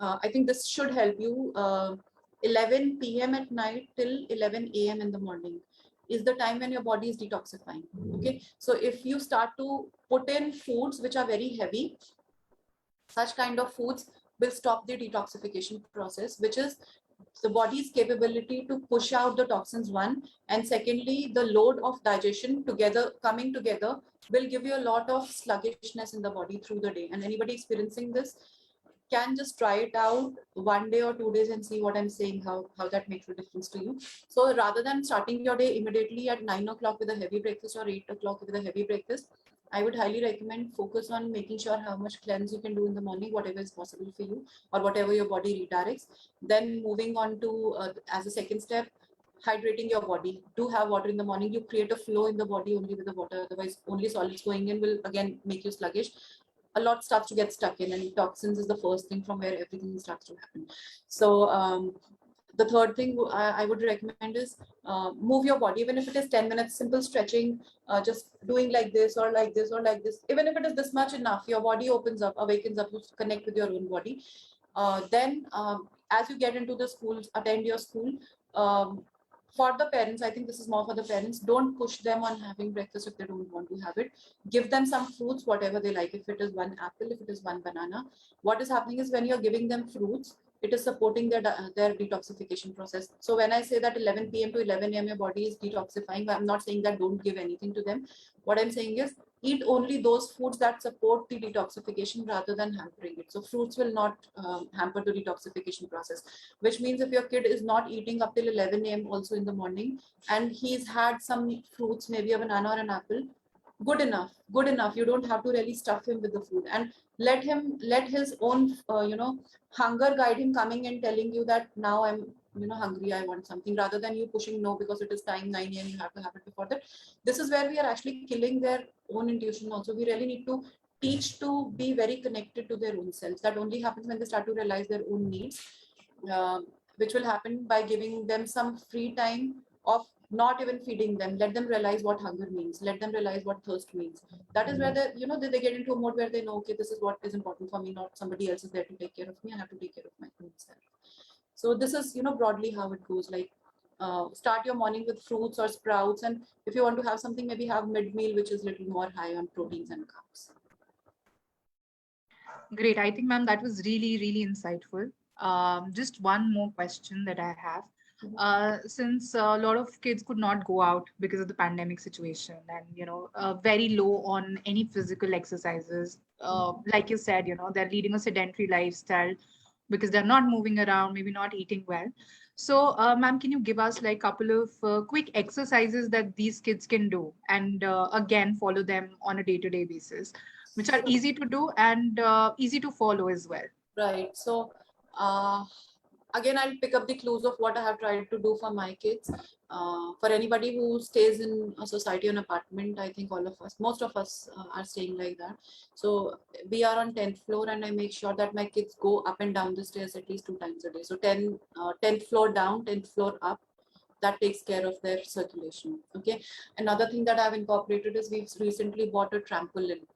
I think this should help you. 11 p.m. at night till 11 a.m. in the morning is the time when your body is detoxifying. Okay, so if you start to put in foods which are very heavy, such kind of foods will stop the detoxification process, which is the body's capability to push out the toxins, one, and secondly, the load of digestion coming together will give you a lot of sluggishness in the body through the day. And anybody experiencing this can just try it out 1 day or 2 days and see what I'm saying, how that makes a difference to you. So rather than starting your day immediately at 9 o'clock with a heavy breakfast or 8 o'clock with a heavy breakfast, I would highly recommend focus on making sure how much cleanse you can do in the morning, whatever is possible for you or whatever your body redirects. Then moving on to, as a second step, hydrating your body. Do have water in the morning. You create a flow in the body only with the water. Otherwise, only solids going in will again make you sluggish. a lot starts to get stuck in, and toxins is the first thing from where everything starts to happen. So the third thing I would recommend is move your body, even if it is 10 minutes, simple stretching, just doing like this or like this or like this. Even if it is this much enough, your body opens up, awakens up, you connect with your own body. Then as you get into the schools, attend your school. For the parents, I think this is more for the parents, don't push them on having breakfast if they don't want to have it. Give them some fruits, whatever they like. If it is one apple, if it is one banana, what is happening is when you're giving them fruits, it is supporting their detoxification process. So when I say that 11 p.m. to 11 a.m. your body is detoxifying, I'm not saying that don't give anything to them. What I'm saying is eat only those foods that support the detoxification rather than hampering it. So fruits will not hamper the detoxification process, which means if your kid is not eating up till 11 a.m. also in the morning, and he's had some fruits, maybe a banana or an apple, good enough, good enough. You don't have to really stuff him with the food, and let his own hunger guide him, coming and telling you that now I'm hungry, I want something, rather than you pushing no because it is time 9 a.m. you have to have it before that. This is where we are actually killing their own intuition. Also, we really need to teach to be very connected to their own selves. That only happens when they start to realize their own needs, which will happen by giving them some free time of not even feeding them. Let them realize what hunger means. Let them realize what thirst means. That is where they get into a mode where they know, okay, this is what is important for me, not somebody else is there to take care of me. I have to take care of my own self. So this is broadly how it goes. Like start your morning with fruits or sprouts, and if you want to have something, maybe have mid-meal, which is a little more high on proteins and carbs.
Great. I think, ma'am, that was really, really insightful. Just one more question that I have. Since a lot of kids could not go out because of the pandemic situation, and very low on any physical exercises, like you said, they're leading a sedentary lifestyle because they're not moving around, maybe not eating well. So, ma'am, can you give us like a couple of quick exercises that these kids can do, and again follow them on a day-to-day basis, which are easy to do and easy to follow as well?
Right. So again, I'll pick up the clues of what I have tried to do for my kids. For anybody who stays in a society or an apartment, I think all of us, most of us are staying like that. So we are on 10th floor, and I make sure that my kids go up and down the stairs at least 2 times a day. So 10th floor down, 10th floor up. That takes care of their circulation. Okay. Another thing that I've incorporated is we've recently bought a trampoline,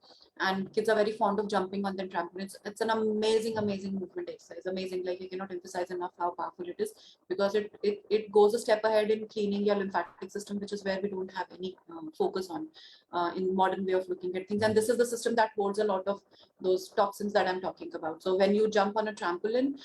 and kids are very fond of jumping on the trampoline. It's an amazing movement exercise. Amazing. Like, I cannot emphasize enough how powerful it is, because it goes a step ahead in cleaning your lymphatic system, which is where we don't have any focus on in modern way of looking at things. And this is the system that holds a lot of those toxins that I'm talking about. So when you jump on a trampoline,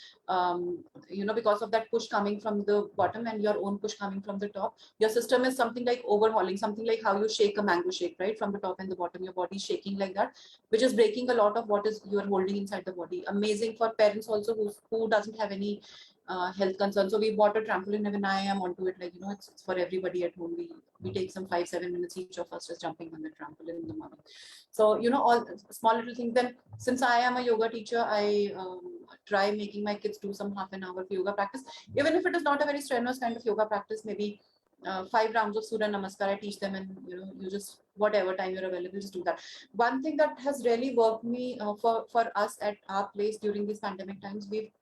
because of that push coming from the bottom and your own push coming from the top, your system is something like overhauling, something like how you shake a mango shake, right? From the top and the bottom, your body is shaking like that, which is breaking a lot of what is you are holding inside the body. Amazing for parents also who doesn't have any health concerns. So we bought a trampoline, and I am onto it. Like, it's for everybody at home. We take some 5-7 minutes each of us just jumping on the trampoline in the morning. So all small little things. Then since I am a yoga teacher, I try making my kids do some half an hour of yoga practice, even if it is not a very strenuous kind of yoga practice. Maybe 5 rounds of Surya Namaskar I teach them, and you just whatever time you're available, just do that. One thing that has really worked me for us at our place during these pandemic times, we've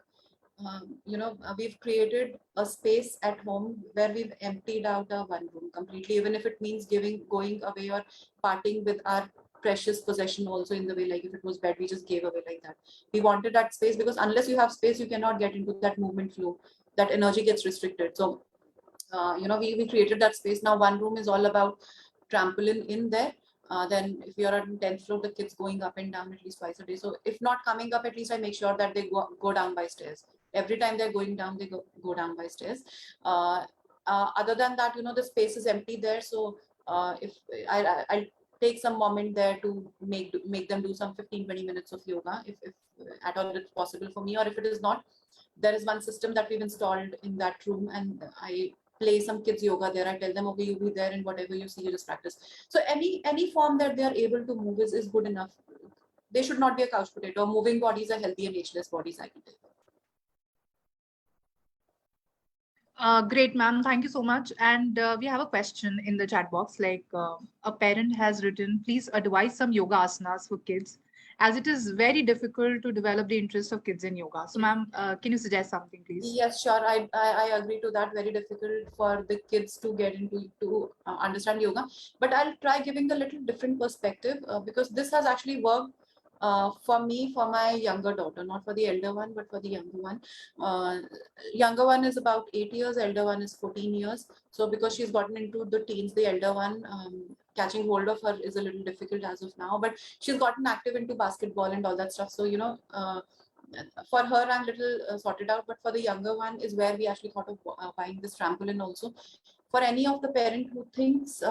created a space at home where we've emptied out our one room completely, even if it means going away or parting with our precious possession also, in the way, like if it was bed, we just gave away like that. We wanted that space, because unless you have space, you cannot get into that movement flow. That energy gets restricted. So we created that space. Now one room is all about trampoline in there. Then if you're on 10th floor, the kids going up and down at least twice a day. So if not coming up, at least I make sure that they go down by stairs. Every time they're going down, they go down by stairs. Other than that, the space is empty there. So if I'll take some moment there to make them do some 15-20 minutes of yoga, if at all it's possible for me. Or if it is not, there is one system that we've installed in that room, and I play some kids yoga there. I tell them, okay, you be there, and whatever you see, you just practice. So any form that they are able to move is good enough. They should not be a couch potato. Moving bodies are healthy and ageless bodies, I can tell.
Great, ma'am. Thank you so much. And we have a question in the chat box. Like a parent has written, please advise some yoga asanas for kids as it is very difficult to develop the interest of kids in yoga. So, ma'am, can you suggest something, please?
Yes, sure. I agree to that. Very difficult for the kids to get into to understand yoga. But I'll try giving a little different perspective because this has actually worked for me, for my younger daughter, not for the elder one, but for the younger one. Younger one is about 8 years, elder one is 14 years. So because she's gotten into the teens, the elder one, catching hold of her is a little difficult as of now. But she's gotten active into basketball and all that stuff. So, you know, for her, I'm little sorted out, but for the younger one is where we actually thought of buying this trampoline also. For any of the parent who thinks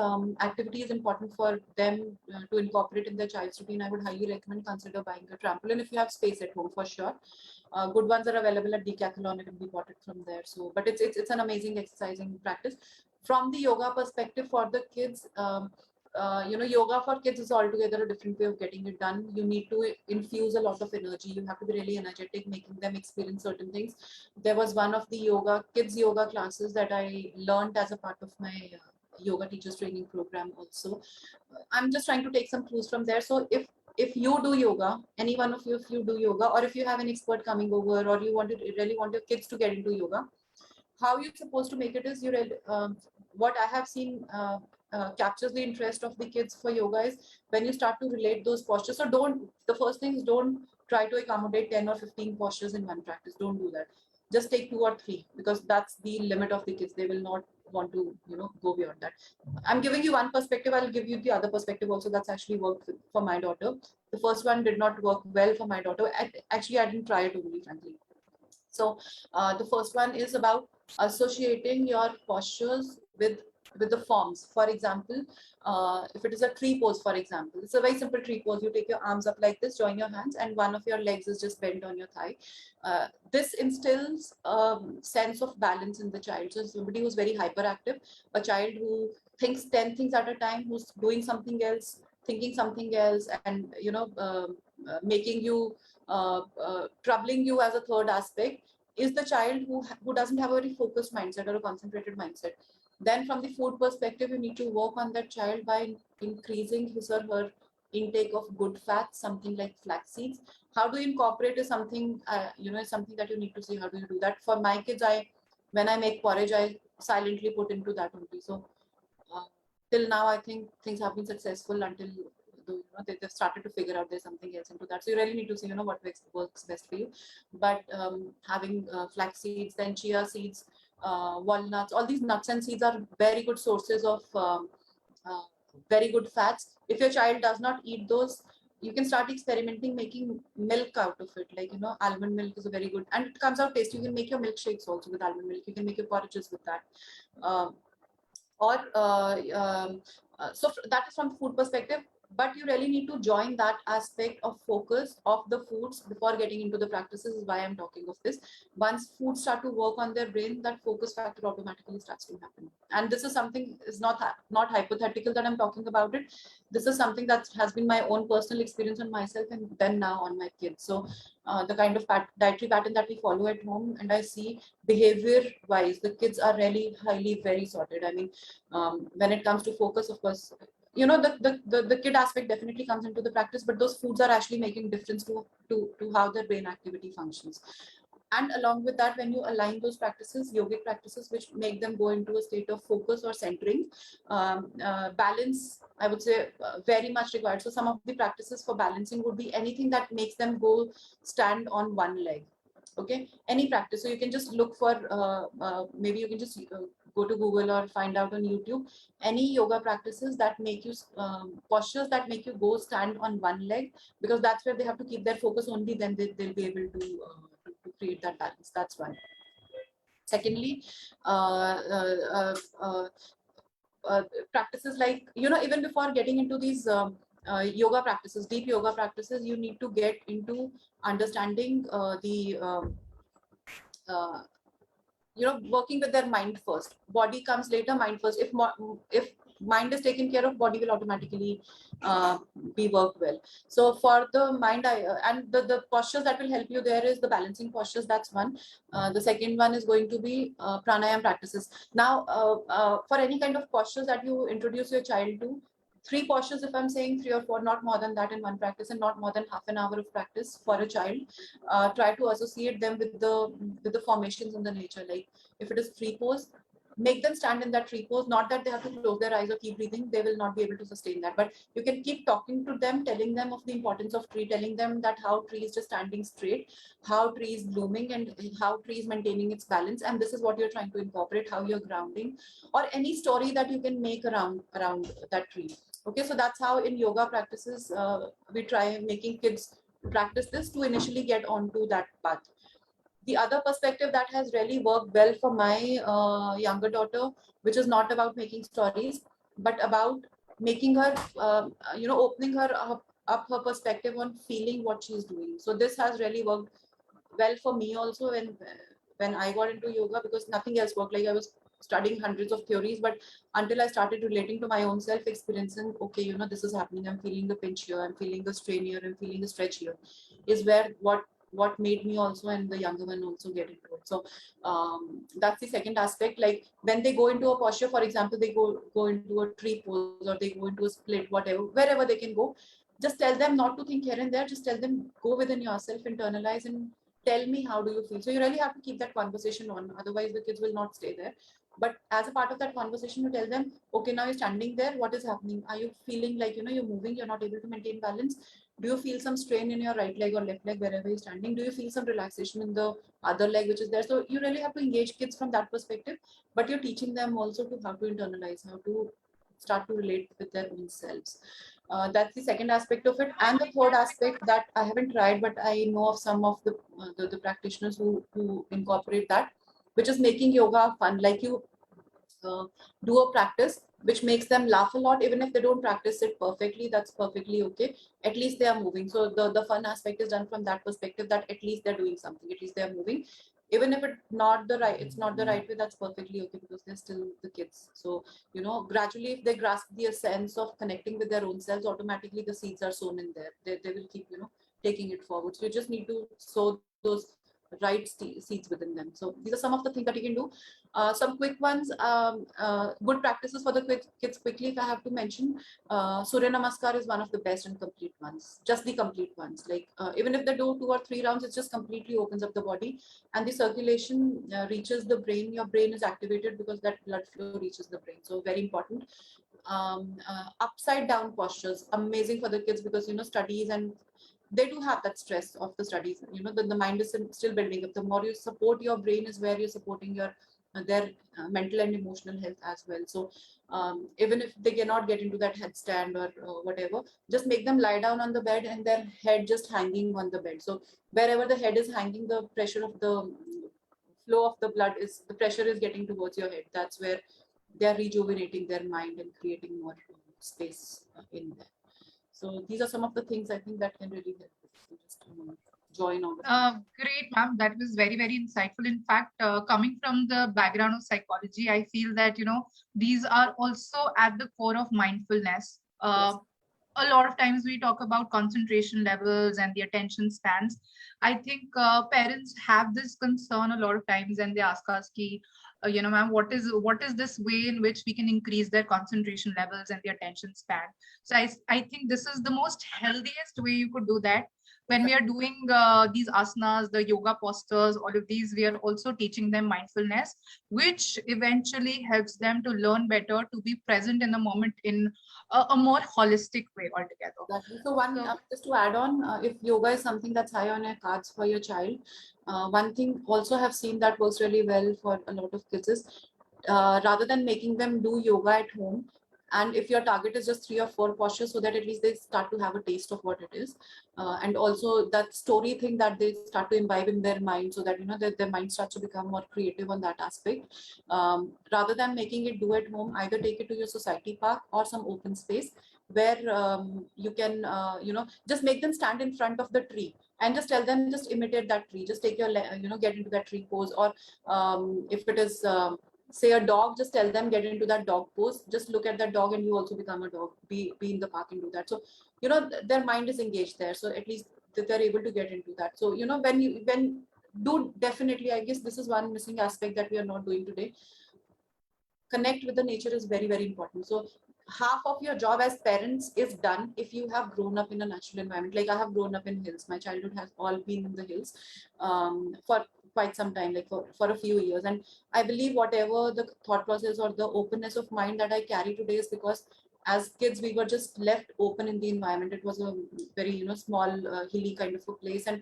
activity is important for them to incorporate in their child's routine, I would highly recommend consider buying a trampoline if you have space at home, for sure. Good ones are available at Decathlon. It can be bought it from there. So, but it's an amazing exercising practice. From the yoga perspective for the kids, you know, yoga for kids is altogether a different way of getting it done. You need to infuse a lot of energy. You have to be really energetic, making them experience certain things. There was one of the kids yoga classes that I learned as a part of my yoga teachers training program also. I'm just trying to take some clues from there. So if you do yoga, any one of you, if you do yoga, or if you have an expert coming over, or you really want your kids to get into yoga, how you're supposed to make it is what I have seen captures the interest of the kids for yoga is when you start to relate those postures. So the first thing is don't try to accommodate 10 or 15 postures in one practice. Don't do that. Just take 2 or 3 because that's the limit of the kids. They will not want to, you know, go beyond that. I'm giving you one perspective. I'll give you the other perspective also that's actually worked for my daughter. The first one did not work well for my daughter. Actually, I didn't try it only, frankly. So the first one is about associating your postures with the forms. For example, if it is a tree pose, for example, it's a very simple tree pose. You take your arms up like this, join your hands, and one of your legs is just bent on your thigh. This instills a sense of balance in the child. So somebody who's very hyperactive, a child who thinks 10 things at a time, who's doing something else, thinking something else, and, you know, making you troubling you as a third aspect, is the child who doesn't have a very focused mindset or a concentrated mindset. Then from the food perspective, you need to work on that child by increasing his or her intake of good fats, something like flax seeds. How do you incorporate is something, you know, something that you need to see how do you do that. For my kids, when I make porridge, I silently put into that only. So till now, I think things have been successful until, you know, they've started to figure out there's something else into that. So you really need to see, you know, what works best for you. But having flax seeds, then chia seeds, walnuts, all these nuts and seeds are very good sources of very good fats. If your child does not eat those, you can start experimenting making milk out of it. Like, you know, almond milk is a very good, and it comes out tasty. You can make your milkshakes also with almond milk. You can make your porridges with that. So that is from the food perspective, but you really need to join that aspect of focus of the foods before getting into the practices, is why I'm talking of this. Once foods start to work on their brain, that focus factor automatically starts to happen. And this is something is not hypothetical that I'm talking about it. This is something that has been my own personal experience on myself and then now on my kids. So the kind of dietary pattern that we follow at home, and I see behavior wise, the kids are really highly very sorted. I mean, when it comes to focus, of course, you know, the kid aspect definitely comes into the practice, but those foods are actually making difference to how their brain activity functions. And along with that, when you align those practices, yogic practices, which make them go into a state of focus or centering, balance, I would say, very much required. So some of the practices for balancing would be anything that makes them go stand on one leg. Okay, any practice. So you can just look for, maybe you can just go to Google or find out on YouTube, any yoga practices that make you, postures that make you go stand on one leg, because that's where they have to keep their focus only, then they'll be able to create that balance. That's one. Secondly, practices like, you know, even before getting into these yoga practices, deep yoga practices, you need to get into understanding you know, working with their mind first. Body comes later, mind first. If mind is taken care of, body will automatically be worked well. So for the mind, and the postures that will help you there is the balancing postures. That's one. The second one is going to be pranayama practices. Now, for any kind of postures that you introduce your child to, 3 postures, if I'm saying 3 or 4, not more than that in one practice, and not more than half an hour of practice for a child. Try to associate them with the formations in the nature. Like if it is tree pose, make them stand in that tree pose. Not that they have to close their eyes or keep breathing, they will not be able to sustain that. But you can keep talking to them, telling them of the importance of tree, telling them that how tree is just standing straight, how tree is blooming, and how tree is maintaining its balance. And this is what you're trying to incorporate, how you're grounding, or any story that you can make around that tree. Okay, so that's how in yoga practices we try making kids practice this to initially get onto that path. The other perspective that has really worked well for my younger daughter, which is not about making stories, but about making her, opening her up her perspective on feeling what she's doing. So this has really worked well for me also when I got into yoga, because nothing else worked. Like I was studying hundreds of theories, but until I started relating to my own self, experiencing, okay, this is happening, I'm feeling the pinch here, I'm feeling the strain here, I'm feeling the stretch here, is where what made me also and the younger one also get into it. So that's the second aspect. Like when they go into a posture, for example, they go into a tree pose, or they go into a split, whatever, wherever they can go, just tell them not to think here and there. Just tell them, go within yourself, internalize, and tell me, how do you feel? So you really have to keep that conversation on, otherwise the kids will not stay there. But as a part of that conversation, you tell them, okay, now you're standing there, what is happening? Are you feeling like you're moving, you're not able to maintain balance? Do you feel some strain in your right leg or left leg, wherever you're standing? Do you feel some relaxation in the other leg which is there? So you really have to engage kids from that perspective, but you're teaching them also to how to internalize, how to start to relate with their own selves. That's the second aspect of it. And the third aspect that I haven't tried, but I know of some of the practitioners who incorporate that, which is making yoga fun. Like you do a practice which makes them laugh a lot, even if they don't practice it perfectly, that's perfectly okay. At least they are moving. So the fun aspect is done from that perspective, that at least they're doing something, at least they're moving. Even if it's not the right way, that's perfectly okay, because they're still the kids. So gradually, if they grasp the sense of connecting with their own selves, automatically the seeds are sown in there. They will keep taking it forward. So you just need to sow those right seeds within them. So these are some of the things that you can do. Some quick ones, good practices for the kids quickly, if I have to mention. Surya Namaskar is one of the best and complete ones, just the complete ones. Like even if they do 2 or 3 rounds, it just completely opens up the body, and the circulation reaches the brain. Your brain is activated because that blood flow reaches the brain. So very important. Upside down postures, amazing for the kids, because studies, and they do have that stress of the studies. The mind is still building up. The more you support your brain is where you're supporting their mental and emotional health as well. So even if they cannot get into that headstand or whatever, just make them lie down on the bed and their head just hanging on the bed. So wherever the head is hanging, the pressure of the flow of the pressure is getting towards your head. That's where they are rejuvenating their mind and creating more space in there. So these are some of the things I think that can really help. So just join over.
Great, ma'am. That was very, very insightful. In fact, coming from the background of psychology, I feel that, these are also at the core of mindfulness.
Yes.
A lot of times we talk about concentration levels and the attention spans. I think parents have this concern a lot of times, and they ask us, ma'am, what is this way in which we can increase their concentration levels and the attention span? So I think this is the most healthiest way you could do that. When we are doing these asanas, the yoga postures, all of these, we are also teaching them mindfulness, which eventually helps them to learn better, to be present in the moment in a more holistic way altogether.
Exactly. So just to add on, if yoga is something that's high on your cards for your child, one thing also have seen that works really well for a lot of kids is, rather than making them do yoga at home, and if your target is just 3 or 4 postures, so that at least they start to have a taste of what it is, and also that story thing that they start to imbibe in their mind, so that their mind starts to become more creative on that aspect. Rather than making it do at home, either take it to your society park or some open space where you can just make them stand in front of the tree and just tell them, just imitate that tree, just take your get into that tree pose. Or if it is say a dog, just tell them, get into that dog pose, just look at that dog and you also become a dog, be in the park and do that. So their mind is engaged there, so at least they're able to get into that. So when do, definitely, I guess this is one missing aspect that we are not doing today. Connect with the nature is very, very important. So half of your job as parents is done if you have grown up in a natural environment. Like I have grown up in hills. My childhood has all been in the hills for quite some time, like for a few years. And I believe whatever the thought process or the openness of mind that I carry today is because as kids we were just left open in the environment. It was a very small hilly kind of a place, and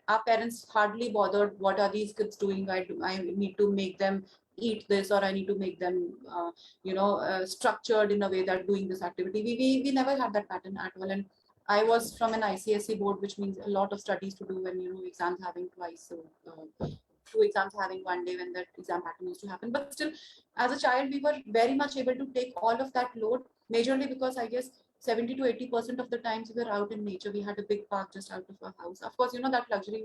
our parents hardly bothered what are these kids doing. I need to make them eat this, or I need to make them structured in a way that doing this activity. We never had that pattern at all. And I was from an ICSE board, which means a lot of studies to do, and exams having twice, so two exams having one day when that exam pattern used to happen. But still, as a child, we were very much able to take all of that load, majorly because I guess 70 to 80% of the times we were out in nature. We had a big park just out of our house. Of course, that luxury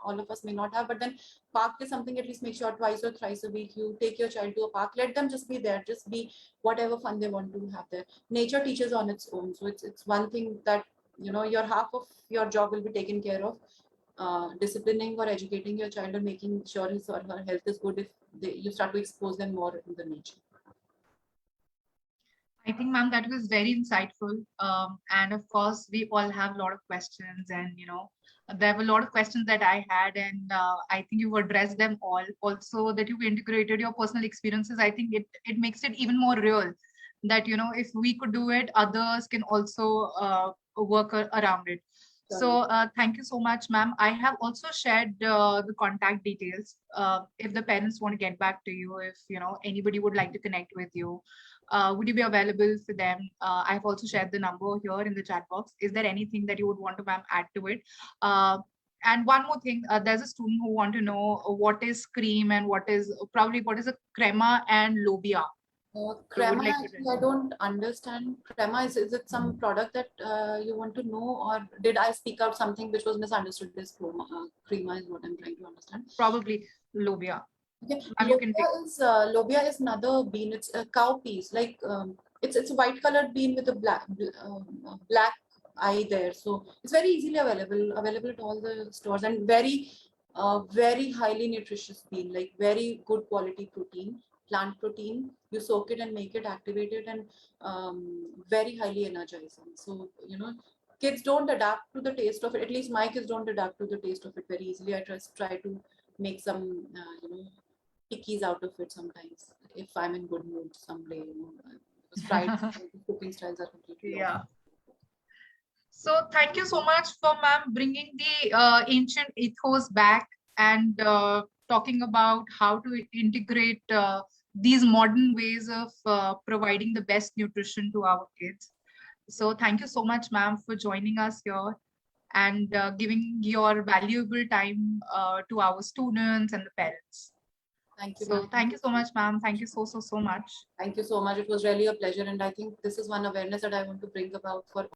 all of us may not have, but then park is something, at least make sure twice or thrice a week you take your child to a park. Let them just be there, just be whatever fun they want to have there. Nature teaches on its own. So it's one thing that, your half of your job will be taken care of. Disciplining or educating your child and making sure his or her health is good if you start to expose them more in the nature.
I think, ma'am, that was very insightful. And of course, we all have a lot of questions, and there were a lot of questions that I had, and I think you've addressed them all. Also, that you've integrated your personal experiences. I think it makes it even more real. That if we could do it, others can also work around it. So thank you so much, ma'am. I have also shared the contact details. If the parents want to get back to you, if anybody would like to connect with you, would you be available for them? I've also shared the number here in the chat box. Is there anything that you would want to, ma'am, add to it? And one more thing, there's a student who want to know what is cream and what is a crema and lobia.
Crema, I don't understand. Crema, is it some product that you want to know, or did I speak out something which was misunderstood? This crema is what I'm trying to understand.
Probably lobia.
Okay. Lobia is another bean. It's a cowpeas. Like it's a white colored bean with a black eye there. So it's very easily available at all the stores, and very highly nutritious bean. Like very good quality protein, plant protein. You soak it and make it activated, and very highly energizing. So kids don't adapt to the taste of it. At least my kids don't adapt to the taste of it very easily. I just try to make some pickies out of it sometimes if I'm in good mood someday. Fried cooking styles are completely
off. So thank you so much for, ma'am, bringing the ancient ethos back and talking about how to integrate these modern ways of providing the best nutrition to our kids. So thank you so much, ma'am, for joining us here and giving your valuable time to our students and the parents.
Thank you.
So thank you so much, ma'am. Thank you so much.
Thank you so much. It was really a pleasure. And I think this is one awareness that I want to bring about for